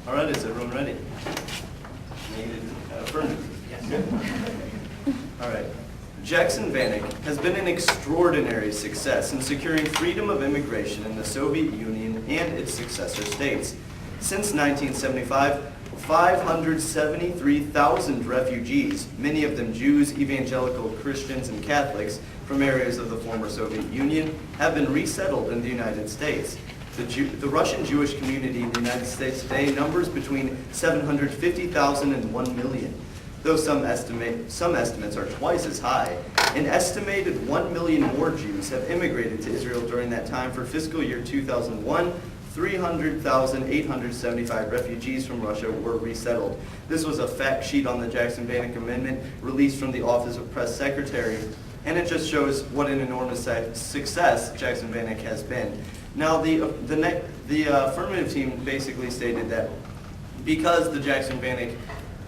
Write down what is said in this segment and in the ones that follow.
All right, is everyone ready? Affirmative. Yes. All right. Jackson Vanik has been an extraordinary success in securing freedom of immigration in the Soviet Union and its successor states. Since 1975, 573,000 refugees, many of them Jews, evangelical Christians, and Catholics from areas of the former Soviet Union, have been resettled in the United States. The Russian Jewish community in the United States today numbers between 750,000 and 1 million. Though some estimates are twice as high, an estimated 1 million more Jews have immigrated to Israel during that time. For fiscal year 2001, 300,875 refugees from Russia were resettled. This was a fact sheet on the Jackson Vanik Amendment released from the Office of Press Secretary, and it just shows what an enormous success Jackson Vanik has been. Now, the affirmative team basically stated that because the Jackson Vanik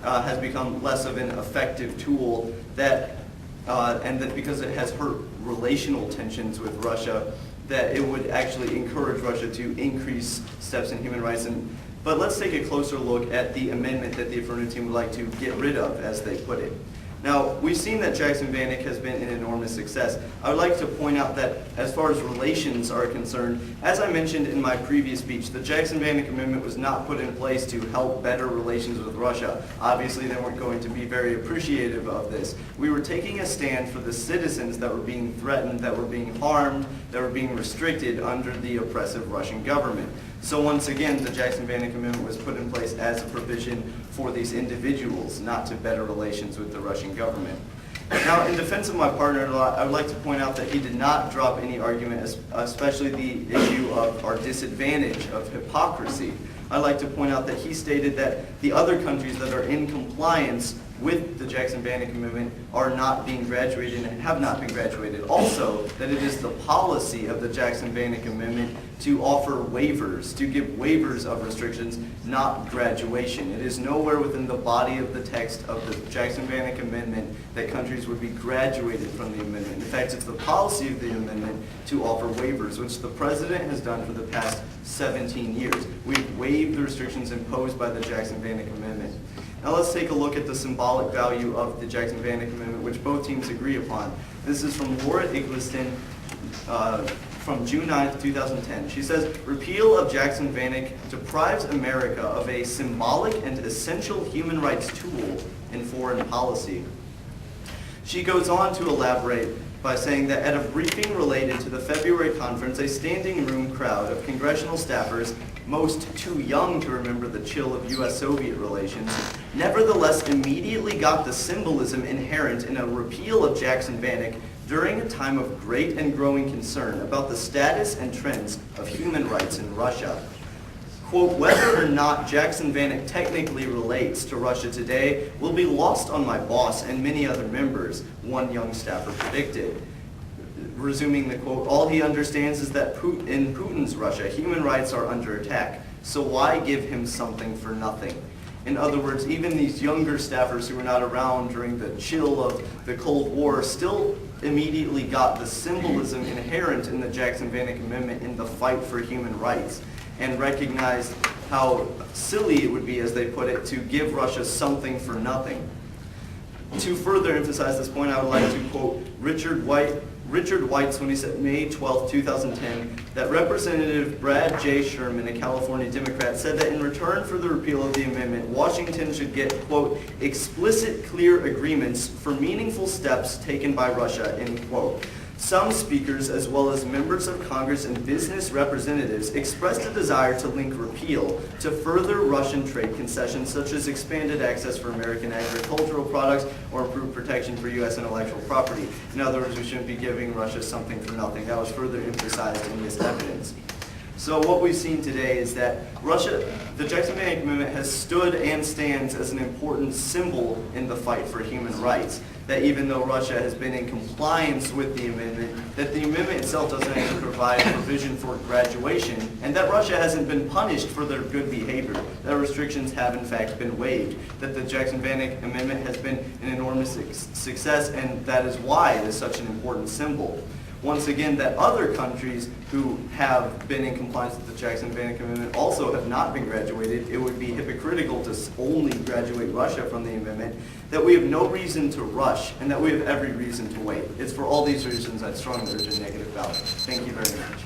has become less of an effective tool, and that because it has hurt relational tensions with Russia, that it would actually encourage Russia to increase steps in human rights. But let's take a closer look at the amendment that the affirmative team would like to get rid of, as they put it. Now, we've seen that Jackson Vanik has been an enormous success. I would like to point out that as far as relations are concerned, as I mentioned in my previous speech, the Jackson Vanik Amendment was not put in place to help better relations with Russia. Obviously, they weren't going to be very appreciative of this. We were taking a stand for the citizens that were being threatened, that were being harmed, that were being restricted under the oppressive Russian government. So once again, the Jackson Vanik Amendment was put in place as a provision for these individuals, not to better relations with the Russian government. Now, in defense of my partner, I would like to point out that he did not drop any argument, especially the issue of our disadvantage of hypocrisy. I'd like to point out that he stated that the other countries that are in compliance with the Jackson Vanik Amendment are not being graduated and have not been graduated. Also, that it is the policy of the Jackson Vanik Amendment to offer waivers, to give waivers of restrictions, not graduation. It is nowhere within the body of the text of the Jackson Vanik Amendment that countries would be graduated from the amendment. In fact, it's the policy of the amendment to offer waivers, which the President has done for the past 17 years. We've waived the restrictions imposed by the Jackson Vanik Amendment. Now let's take a look at the symbolic value of the Jackson Vanik Amendment, which both teams agree upon. This is from Laura Igliston from June 9th, 2010. She says, repeal of Jackson Vanik deprives America of a symbolic and essential human rights tool in foreign policy. She goes on to elaborate by saying that at a briefing related to the February conference, a standing room crowd of congressional staffers, most too young to remember the chill of U.S.-Soviet relations, nevertheless immediately got the symbolism inherent in a repeal of Jackson Vanik during a time of great and growing concern about the status and trends of human rights in Russia. Quote, whether or not Jackson Vanik technically relates to Russia today will be lost on my boss and many other members, one young staffer predicted. Resuming the quote, all he understands is that in Putin's Russia, human rights are under attack, so why give him something for nothing? In other words, even these younger staffers who were not around during the chill of the Cold War still immediately got the symbolism inherent in the Jackson Vanik Amendment in the fight for human rights, and recognized how silly it would be, as they put it, to give Russia something for nothing. To further emphasize this point, I would like to quote Richard White's when he said May 12, 2010, that Representative Brad J. Sherman, a California Democrat, said that in return for the repeal of the amendment, Washington should get, quote, explicit, clear agreements for meaningful steps taken by Russia, end quote. Some speakers, as well as members of Congress and business representatives, expressed a desire to link repeal to further Russian trade concessions, such as expanded access for American agricultural products or improved protection for U.S. intellectual property. In other words, we shouldn't be giving Russia something for nothing. That was further emphasized in this evidence. So what we've seen today is that the Jackson Vanik Amendment has stood and stands as an important symbol in the fight for human rights. That even though Russia has been in compliance with the amendment, that the amendment itself doesn't actually provide a provision for graduation, and that Russia hasn't been punished for their good behavior, that restrictions have in fact been waived, that the Jackson Vanik Amendment has been an enormous success, and that is why it is such an important symbol. once again, that other countries who have been in compliance with the Jackson-Vanik Amendment also have not been graduated. It would be hypocritical to only graduate Russia from the amendment, that we have no reason to rush, and that we have every reason to wait. It's for all these reasons I'd strongly urge a negative ballot. Thank you very much.